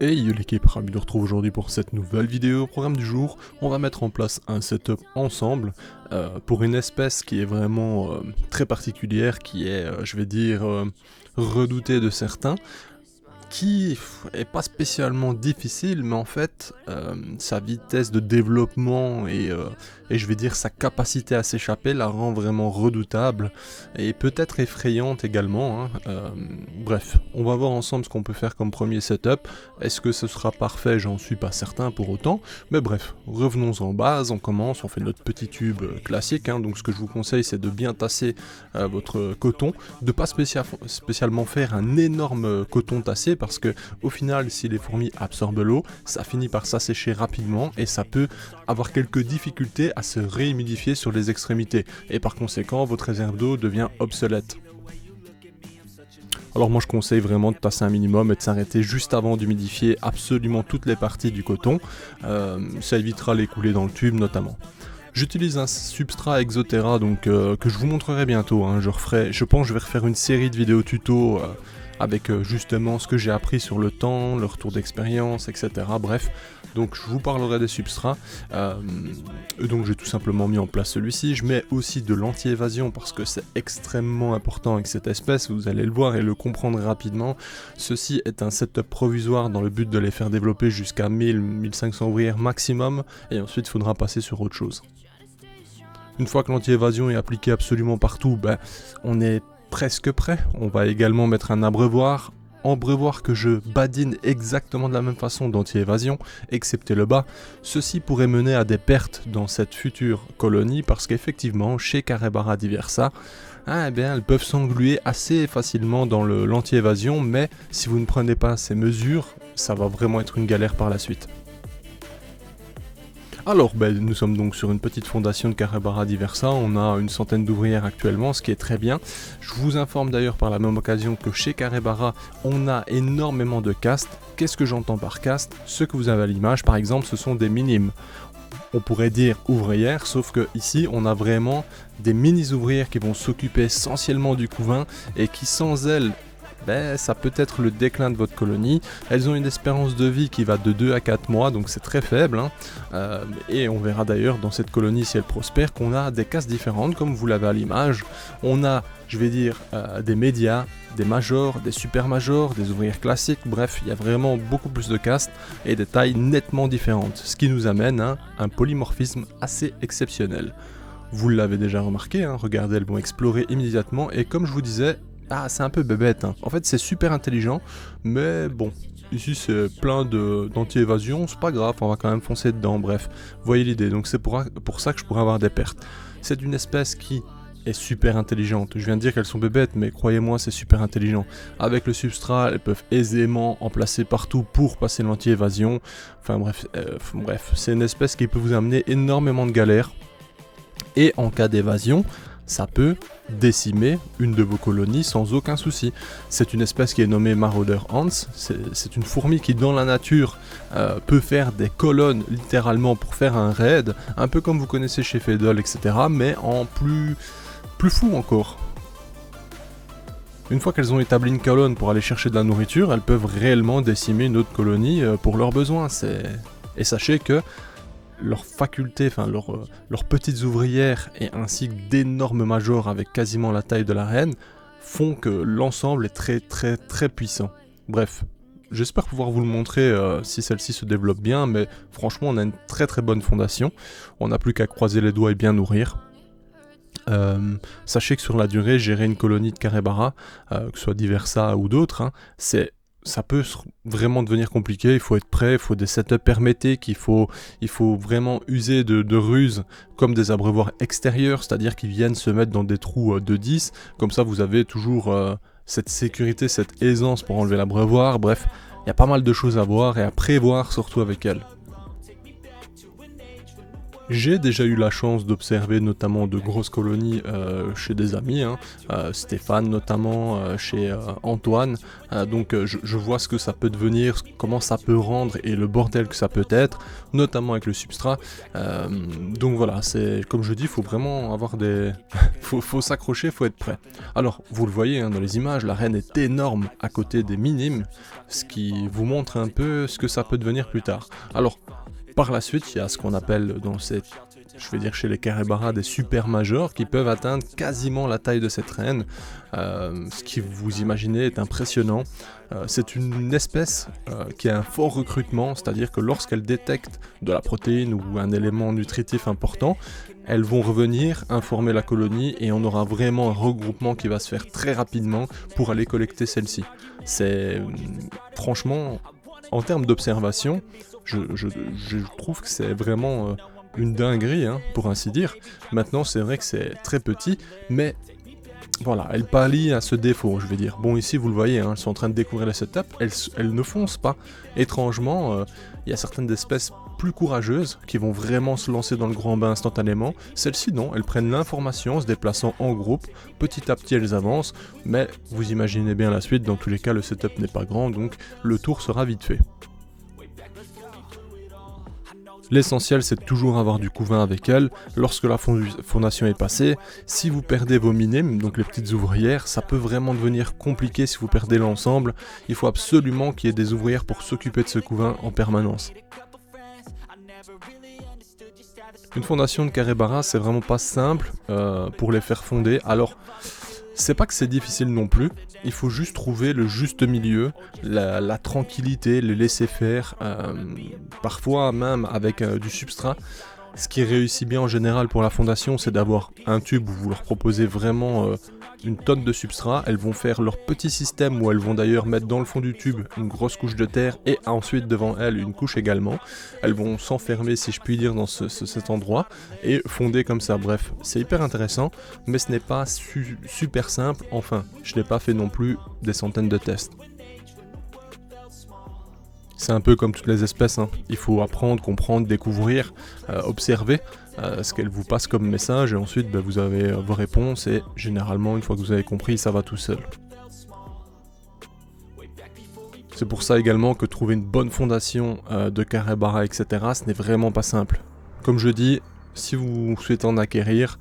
Hey l'équipe, ravi de retrouver aujourd'hui pour cette nouvelle vidéo. Au programme du jour, on va mettre en place un setup ensemble pour une espèce qui est vraiment très particulière, qui est, je vais dire, redoutée de certains, qui est pas spécialement difficile, mais en fait, sa vitesse de développement et je vais dire sa capacité à s'échapper la rend vraiment redoutable et peut-être effrayante également. Bref, on va voir ensemble ce qu'on peut faire comme premier setup. Est-ce que ce sera parfait? J'en suis pas certain pour autant, mais bref, revenons en base, on commence, on fait notre petit tube classique, donc ce que je vous conseille c'est de bien tasser votre coton, de pas spécialement faire un énorme coton tassé, parce que au final si les fourmis absorbent l'eau, ça finit par s'assécher rapidement et ça peut avoir quelques difficultés à se réhumidifier sur les extrémités, et par conséquent votre réserve d'eau devient obsolète. Alors moi je conseille vraiment de tasser un minimum et de s'arrêter juste avant d'humidifier absolument toutes les parties du coton, ça évitera les coulées dans le tube notamment. J'utilise un substrat Exoterra donc, que je vous montrerai bientôt, je pense que je vais refaire une série de vidéos tuto avec justement ce que j'ai appris sur le temps, le retour d'expérience, etc. Bref, donc je vous parlerai des substrats. Donc j'ai tout simplement mis en place celui-ci. Je mets aussi de l'anti-évasion parce que c'est extrêmement important avec cette espèce, vous allez le voir et le comprendre rapidement. Ceci est un setup provisoire dans le but de les faire développer jusqu'à 1000-1500 ouvrières maximum, et ensuite il faudra passer sur autre chose. Une fois que l'anti-évasion est appliqué absolument partout, on est presque prêt. On va également mettre un abreuvoir que je badine exactement de la même façon d'anti-évasion, excepté le bas. Ceci pourrait mener à des pertes dans cette future colonie, parce qu'effectivement, chez Caribara diversa, elles peuvent s'engluer assez facilement dans l'anti-évasion, mais si vous ne prenez pas ces mesures, ça va vraiment être une galère par la suite. Alors, nous sommes donc sur une petite fondation de Caribara diversa, on a une centaine d'ouvrières actuellement, ce qui est très bien. Je vous informe d'ailleurs par la même occasion que chez Caribara, on a énormément de castes. Qu'est-ce que j'entends par caste? Ce que vous avez à l'image, par exemple, ce sont des minimes. On pourrait dire ouvrières, sauf que ici, on a vraiment des mini-ouvrières qui vont s'occuper essentiellement du couvain et qui, sans elles, ça peut être le déclin de votre colonie. Elles ont une espérance de vie qui va de 2 à 4 mois, donc c'est très faible. Et on verra d'ailleurs dans cette colonie, si elle prospère, qu'on a des castes différentes, comme vous l'avez à l'image. On a, je vais dire, des médias, des majors, des super majors, des ouvrières classiques, bref, il y a vraiment beaucoup plus de castes et des tailles nettement différentes, ce qui nous amène à un polymorphisme assez exceptionnel. Vous l'avez déjà remarqué, regardez, elles vont explorer immédiatement, et comme je vous disais, c'est un peu bébête. En fait, c'est super intelligent, mais bon, ici c'est plein d'anti-évasion, c'est pas grave, on va quand même foncer dedans, bref. Voyez l'idée, donc c'est pour ça que je pourrais avoir des pertes. C'est une espèce qui est super intelligente. Je viens de dire qu'elles sont bébêtes, mais croyez-moi, c'est super intelligent. Avec le substrat, elles peuvent aisément en placer partout pour passer l'anti-évasion. Enfin bref, c'est une espèce qui peut vous amener énormément de galères. Et en cas d'évasion, ça peut décimer une de vos colonies sans aucun souci. C'est une espèce qui est nommée Marauder Ants. C'est une fourmi qui dans la nature peut faire des colonnes littéralement pour faire un raid, un peu comme vous connaissez chez Faidal, etc. mais en plus fou encore. Une fois qu'elles ont établi une colonne pour aller chercher de la nourriture, elles peuvent réellement décimer une autre colonie pour leurs besoins. Et sachez que leurs facultés, leurs petites ouvrières et ainsi que d'énormes majors avec quasiment la taille de la reine font que l'ensemble est très très très puissant. Bref, j'espère pouvoir vous le montrer si celle-ci se développe bien, mais franchement on a une très très bonne fondation, on n'a plus qu'à croiser les doigts et bien nourrir. Sachez que sur la durée, gérer une colonie de Caribara, que ce soit diversa ou d'autres, ça peut vraiment devenir compliqué, il faut être prêt, il faut des setups hermétiques, il faut vraiment user de ruses comme des abreuvoirs extérieurs, c'est-à-dire qu'ils viennent se mettre dans des trous de 10, comme ça vous avez toujours cette sécurité, cette aisance pour enlever l'abreuvoir. Bref, il y a pas mal de choses à voir et à prévoir surtout avec elles. J'ai déjà eu la chance d'observer notamment de grosses colonies chez des amis, hein, Stéphane notamment, chez Antoine, donc je vois ce que ça peut devenir, comment ça peut rendre et le bordel que ça peut être, notamment avec le substrat, donc voilà, c'est comme je dis, il faut vraiment avoir des... faut s'accrocher, faut être prêt. Alors, vous le voyez hein, dans les images, l'arène est énorme à côté des minimes, ce qui vous montre un peu ce que ça peut devenir plus tard. Alors, par la suite, il y a ce qu'on appelle dans cette, je vais dire chez les Capybara, des super majors qui peuvent atteindre quasiment la taille de cette reine. Ce qui vous imaginez est impressionnant. C'est une espèce qui a un fort recrutement, c'est-à-dire que lorsqu'elle détecte de la protéine ou un élément nutritif important, elles vont revenir informer la colonie et on aura vraiment un regroupement qui va se faire très rapidement pour aller collecter celle-ci. C'est franchement, en termes d'observation, je trouve que c'est vraiment une dinguerie, hein, pour ainsi dire. Maintenant, c'est vrai que c'est très petit, mais voilà, elle pallie à ce défaut, je vais dire. Bon, ici, vous le voyez, hein, elles sont en train de découvrir les setups, elles ne foncent pas. Étrangement, il y a certaines espèces plus courageuses qui vont vraiment se lancer dans le grand bain instantanément. Celles-ci, non, elles prennent l'information en se déplaçant en groupe. Petit à petit, elles avancent, mais vous imaginez bien la suite. Dans tous les cas, le setup n'est pas grand, donc le tour sera vite fait. L'essentiel, c'est de toujours avoir du couvain avec elle. Lorsque la fondation est passée, si vous perdez vos minimes, donc les petites ouvrières, ça peut vraiment devenir compliqué si vous perdez l'ensemble. Il faut absolument qu'il y ait des ouvrières pour s'occuper de ce couvain en permanence. Une fondation de Capybara, c'est vraiment pas simple pour les faire fonder. Alors, c'est pas que c'est difficile non plus, il faut juste trouver le juste milieu, la tranquillité, le laisser faire, parfois même avec du substrat. Ce qui réussit bien en général pour la fondation, c'est d'avoir un tube où vous leur proposez vraiment une tonne de substrat. Elles vont faire leur petit système où elles vont d'ailleurs mettre dans le fond du tube une grosse couche de terre et ensuite devant elles une couche également. Elles vont s'enfermer, si je puis dire, dans cet endroit et fonder comme ça. Bref, c'est hyper intéressant, mais ce n'est pas super simple. Enfin, je n'ai pas fait non plus des centaines de tests. C'est un peu comme toutes les espèces, hein. Il faut apprendre, comprendre, découvrir, observer ce qu'elles vous passent comme message et ensuite vous avez vos réponses et généralement une fois que vous avez compris ça va tout seul. C'est pour ça également que trouver une bonne fondation de Capybara etc. ce n'est vraiment pas simple. Comme je dis, si vous souhaitez en acquérir,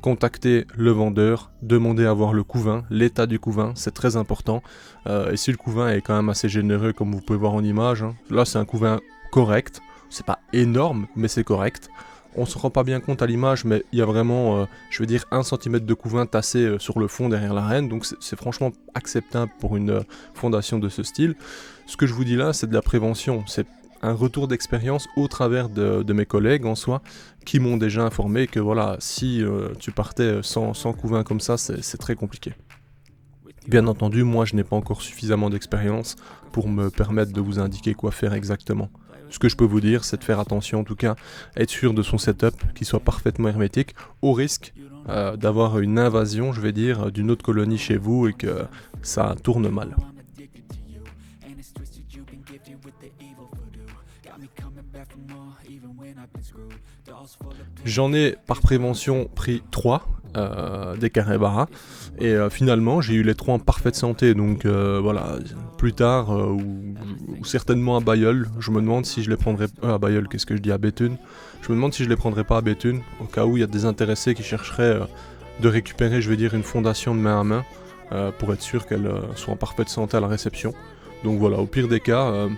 contactez le vendeur, demandez à voir le couvain, l'état du couvain, c'est très important. Et si le couvain est quand même assez généreux comme vous pouvez voir en image, hein, là c'est un couvain correct, c'est pas énorme mais c'est correct. On se rend pas bien compte à l'image mais il y a vraiment, je veux dire 1 cm de couvain tassé sur le fond derrière la reine, donc c'est franchement acceptable pour une fondation de ce style. Ce que je vous dis là c'est de la prévention, c'est un retour d'expérience au travers de mes collègues en soi, qui m'ont déjà informé que voilà, si tu partais sans couvain comme ça, c'est très compliqué. Bien entendu, moi je n'ai pas encore suffisamment d'expérience pour me permettre de vous indiquer quoi faire exactement. Ce que je peux vous dire, c'est de faire attention en tout cas, être sûr de son setup, qu'il soit parfaitement hermétique, au risque d'avoir une invasion, je vais dire, d'une autre colonie chez vous et que ça tourne mal. J'en ai par prévention pris 3 des Capybara et finalement j'ai eu les 3 en parfaite santé, donc voilà, plus tard ou certainement à Bailleul, je me demande si je les prendrais à Bailleul, qu'est-ce que je dis, à Béthune, je me demande si je les prendrais pas à Béthune, au cas où il y a des intéressés qui chercheraient de récupérer, je vais dire, une fondation de main à main pour être sûr qu'elle soit en parfaite santé à la réception. Donc voilà, au pire des cas,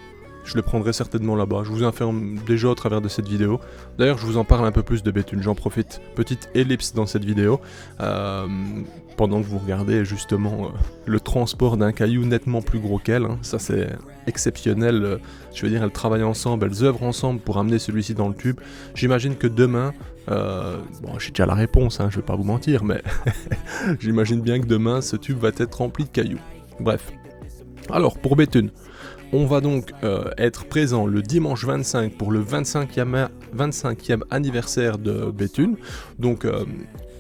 je les prendrai certainement là-bas. Je vous informe déjà au travers de cette vidéo. D'ailleurs, je vous en parle un peu plus de Béthune. J'en profite. Petite ellipse dans cette vidéo. Pendant que vous regardez justement le transport d'un caillou nettement plus gros qu'elle. Hein. Ça, c'est exceptionnel. Je veux dire, elles travaillent ensemble, elles œuvrent ensemble pour amener celui-ci dans le tube. J'imagine que demain... bon, j'ai déjà la réponse, hein, je vais pas vous mentir, mais j'imagine bien que demain, ce tube va être rempli de cailloux. Bref. Alors, pour Béthune. On va donc être présent le dimanche 25 pour le 25e anniversaire de Béthune. Donc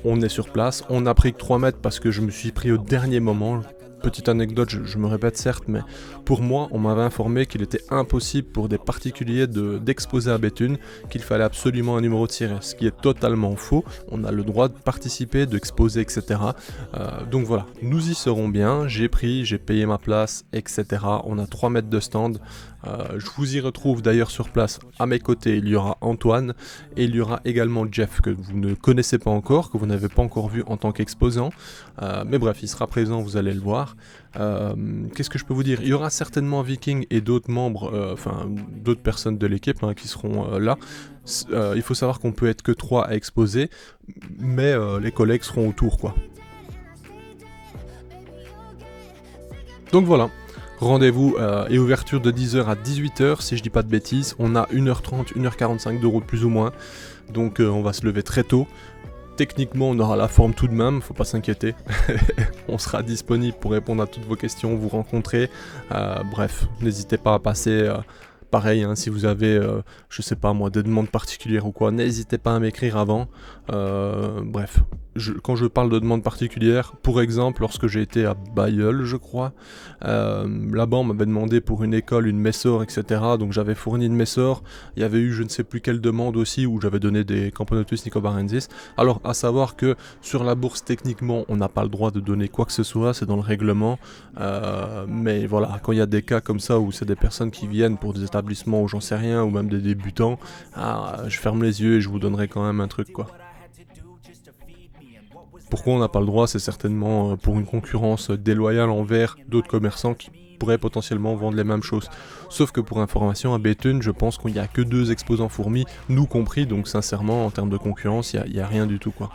on est sur place, on a pris que 3 mètres parce que je me suis pris au dernier moment. petite anecdote, je me répète certes, mais pour moi, on m'avait informé qu'il était impossible pour des particuliers d'exposer à Béthune, qu'il fallait absolument un numéro de tiré, ce qui est totalement faux. On a le droit de participer, d'exposer, etc. Donc voilà, nous y serons bien, j'ai payé ma place, etc. On a 3 mètres de stand. Je vous y retrouve d'ailleurs sur place. À mes côtés, il y aura Antoine et il y aura également Jeff, que vous ne connaissez pas encore, que vous n'avez pas encore vu en tant qu'exposant. Mais bref, il sera présent, vous allez le voir. Qu'est-ce que je peux vous dire? Il y aura certainement Viking et d'autres membres, d'autres personnes de l'équipe qui seront là. Il faut savoir qu'on peut être que 3 à exposer, mais les collègues seront autour, quoi. Donc voilà. Rendez-vous et ouverture de 10h à 18h, si je dis pas de bêtises. On a 1h30, 1h45 de route plus ou moins. Donc on va se lever très tôt. Techniquement, on aura la forme tout de même, faut pas s'inquiéter. On sera disponible pour répondre à toutes vos questions, vous rencontrer. Bref, n'hésitez pas à passer. Pareil, si vous avez, je sais pas moi, des demandes particulières ou quoi, n'hésitez pas à m'écrire avant. Bref, quand je parle de demandes particulières, pour exemple, lorsque j'ai été à Bailleul, je crois, là-bas on m'avait demandé pour une école, une Messor, etc. Donc j'avais fourni une Messor. Il y avait eu je ne sais plus quelle demande aussi où j'avais donné des Camponotus nicobarensis. Alors à savoir que sur la bourse, techniquement, on n'a pas le droit de donner quoi que ce soit, c'est dans le règlement. Mais voilà, quand il y a des cas comme ça où c'est des personnes qui viennent pour des établissements où j'en sais rien, ou même des débutants, je ferme les yeux et je vous donnerai quand même un truc, quoi. Pourquoi on n'a pas le droit? C'est certainement pour une concurrence déloyale envers d'autres commerçants qui pourraient potentiellement vendre les mêmes choses. Sauf que pour information, à Béthune, je pense qu'il n'y a que 2 exposants fourmis, nous compris, donc sincèrement, en termes de concurrence, il n'y a rien du tout, quoi.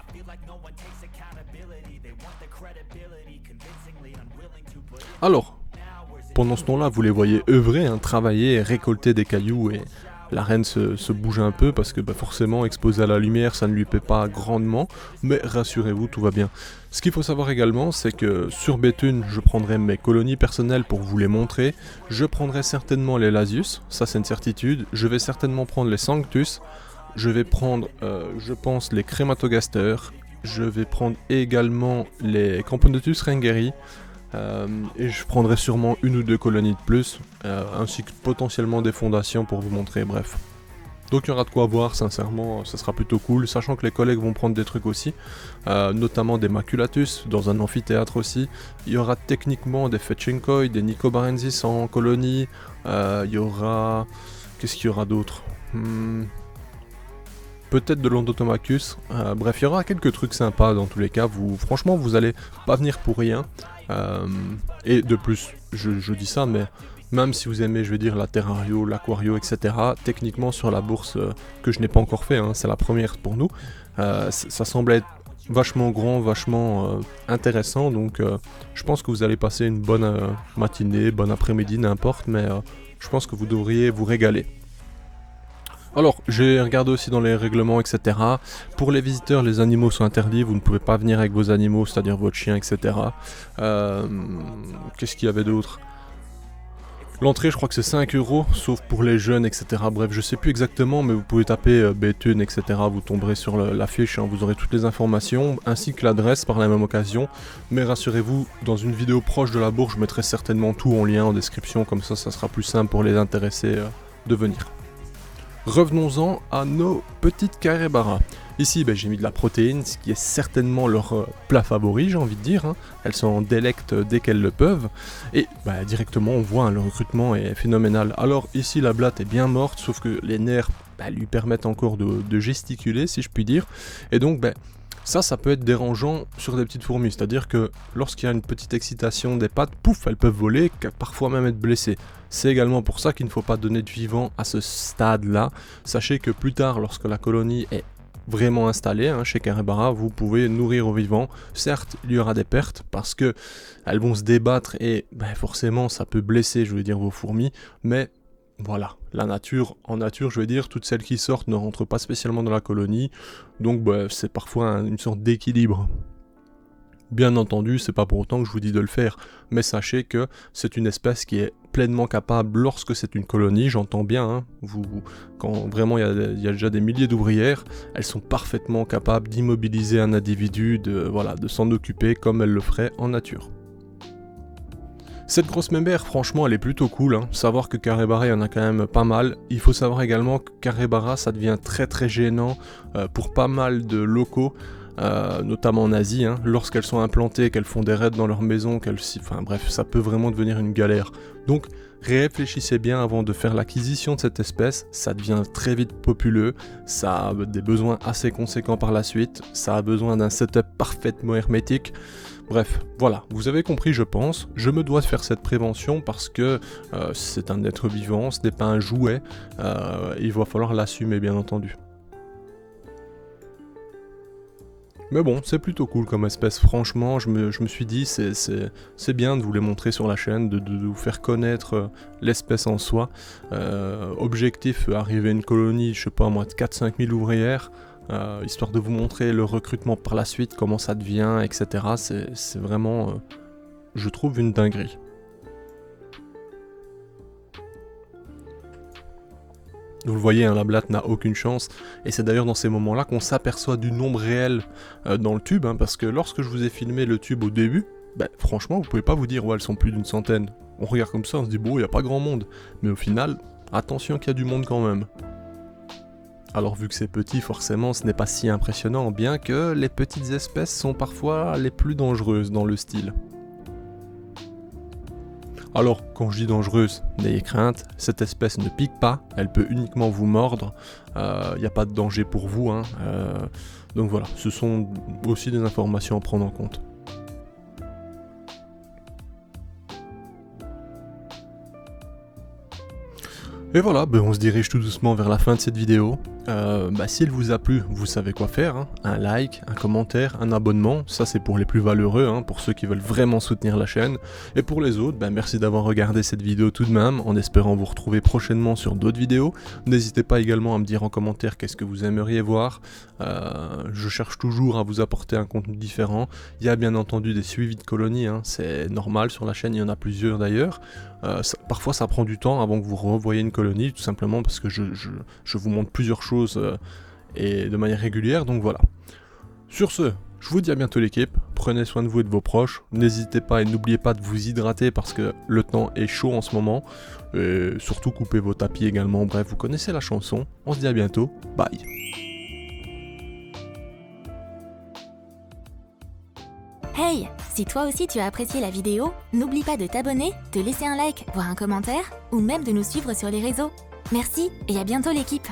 Alors, pendant ce temps-là, vous les voyez œuvrer, travailler, récolter des cailloux, et l'arène se bouge un peu parce que forcément, exposé à la lumière, ça ne lui plaît pas grandement, mais rassurez-vous, tout va bien. Ce qu'il faut savoir également, c'est que sur Béthune, je prendrai mes colonies personnelles pour vous les montrer. Je prendrai certainement les Lasius, ça c'est une certitude. Je vais certainement prendre les Sanctus. Je vais prendre, je pense, les Crématogaster. Je vais prendre également les Camponotus Rengeri. Et je prendrai sûrement 1 ou 2 colonies de plus, ainsi que potentiellement des fondations pour vous montrer, bref. Donc il y aura de quoi voir, sincèrement, ça sera plutôt cool, sachant que les collègues vont prendre des trucs aussi, notamment des Maculatus, dans un amphithéâtre aussi. Il y aura techniquement des Fetchinkoi, des Nicobarensis en colonie, il y aura... Qu'est-ce qu'il y aura d'autre? Peut-être de l'Ondotomachus, bref, il y aura quelques trucs sympas dans tous les cas, franchement vous allez pas venir pour rien. Et de plus, je dis ça, mais même si vous aimez, je vais dire, la Terrario, l'Aquario, etc., techniquement sur la bourse, que je n'ai pas encore fait, c'est la première pour nous, ça semble être vachement grand, vachement intéressant, donc je pense que vous allez passer une bonne matinée, bonne après-midi, n'importe, mais je pense que vous devriez vous régaler. Alors, j'ai regardé aussi dans les règlements, etc. Pour les visiteurs, les animaux sont interdits, vous ne pouvez pas venir avec vos animaux, c'est-à-dire votre chien, etc. Qu'est-ce qu'il y avait d'autre? L'entrée, je crois que c'est 5 €, sauf pour les jeunes, etc. Bref, je sais plus exactement, mais vous pouvez taper Béthune, etc. Vous tomberez sur l'affiche, vous aurez toutes les informations, ainsi que l'adresse par la même occasion. Mais rassurez-vous, dans une vidéo proche de la bourse, je mettrai certainement tout en lien en description, comme ça sera plus simple pour les intéressés de venir. Revenons-en à nos petites capybaras. Ici, j'ai mis de la protéine, ce qui est certainement leur plat favori, j'ai envie de dire. Elles s'en délectent dès qu'elles le peuvent. Et directement, on voit, le recrutement est phénoménal. Alors ici, la blatte est bien morte, sauf que les nerfs lui permettent encore de gesticuler, si je puis dire. Et donc, ça peut être dérangeant sur des petites fourmis. C'est-à-dire que lorsqu'il y a une petite excitation des pattes, pouf, elles peuvent voler, parfois même être blessées. C'est également pour ça qu'il ne faut pas donner de vivant à ce stade-là. Sachez que plus tard, lorsque la colonie est vraiment installée chez Capybara, vous pouvez nourrir au vivant. Certes, il y aura des pertes parce que elles vont se débattre et forcément ça peut blesser, je veux dire, vos fourmis, mais voilà, en nature, je veux dire, toutes celles qui sortent ne rentrent pas spécialement dans la colonie, donc c'est parfois une sorte d'équilibre. Bien entendu, c'est pas pour autant que je vous dis de le faire, mais sachez que c'est une espèce qui est pleinement capable lorsque c'est une colonie, j'entends bien, quand vraiment il y a déjà des milliers d'ouvrières, elles sont parfaitement capables d'immobiliser un individu, de s'en occuper comme elles le feraient en nature. Cette grosse mémère, franchement, elle est plutôt cool, hein. Savoir que Capybara, il y en a quand même pas mal. Il faut savoir également que Capybara, ça devient très gênant pour pas mal de locaux, notamment en Asie, hein. Lorsqu'elles sont implantées, qu'elles font des raids dans leur maison, enfin bref, ça peut vraiment devenir une galère. Donc, réfléchissez bien avant de faire l'acquisition de cette espèce, ça devient très vite populeux, ça a des besoins assez conséquents par la suite, ça a besoin d'un setup parfaitement hermétique. Bref, voilà, vous avez compris je pense, je me dois de faire cette prévention parce que c'est un être vivant, ce n'est pas un jouet, il va falloir l'assumer bien entendu. Mais bon, c'est plutôt cool comme espèce, franchement, je me suis dit c'est bien de vous les montrer sur la chaîne, de vous faire connaître l'espèce en soi. Objectif, arriver à une colonie, je sais pas moi, de 4-5 000 ouvrières, histoire de vous montrer le recrutement par la suite, comment ça devient, etc. C'est vraiment, je trouve, une dinguerie. Vous le voyez, hein, la blatte n'a aucune chance, et c'est d'ailleurs dans ces moments-là qu'on s'aperçoit du nombre réel dans le tube, hein, parce que lorsque je vous ai filmé le tube au début, franchement, vous pouvez pas vous dire, ouais, elles sont plus d'une centaine. On regarde comme ça, on se dit, bon, il n'y a pas grand monde. Mais au final, attention qu'il y a du monde quand même. Alors vu que c'est petit, forcément, ce n'est pas si impressionnant, bien que les petites espèces sont parfois les plus dangereuses dans le style. Alors, quand je dis dangereuse, n'ayez crainte, cette espèce ne pique pas, elle peut uniquement vous mordre, il n'y a pas de danger pour vous, hein, donc voilà, ce sont aussi des informations à prendre en compte. Et voilà, on se dirige tout doucement vers la fin de cette vidéo. Si elle vous a plu, vous savez quoi faire, hein. Un like, un commentaire, un abonnement, ça c'est pour les plus valeureux, hein, pour ceux qui veulent vraiment soutenir la chaîne. Et pour les autres, merci d'avoir regardé cette vidéo tout de même, en espérant vous retrouver prochainement sur d'autres vidéos. N'hésitez pas également à me dire en commentaire qu'est-ce que vous aimeriez voir. Je cherche toujours à vous apporter un contenu différent. Il y a bien entendu des suivis de colonies, hein, c'est normal sur la chaîne, il y en a plusieurs d'ailleurs. Parfois ça prend du temps avant que vous revoyiez une colonie, tout simplement parce que je vous montre plusieurs choses et de manière régulière, donc voilà. Sur ce, je vous dis à bientôt l'équipe, prenez soin de vous et de vos proches, n'hésitez pas et n'oubliez pas de vous hydrater parce que le temps est chaud en ce moment, et surtout coupez vos tapis également, bref vous connaissez la chanson, on se dit à bientôt, bye. Hey, si toi aussi tu as apprécié la vidéo, n'oublie pas de t'abonner, de laisser un like, voire un commentaire, ou même de nous suivre sur les réseaux. Merci et à bientôt l'équipe.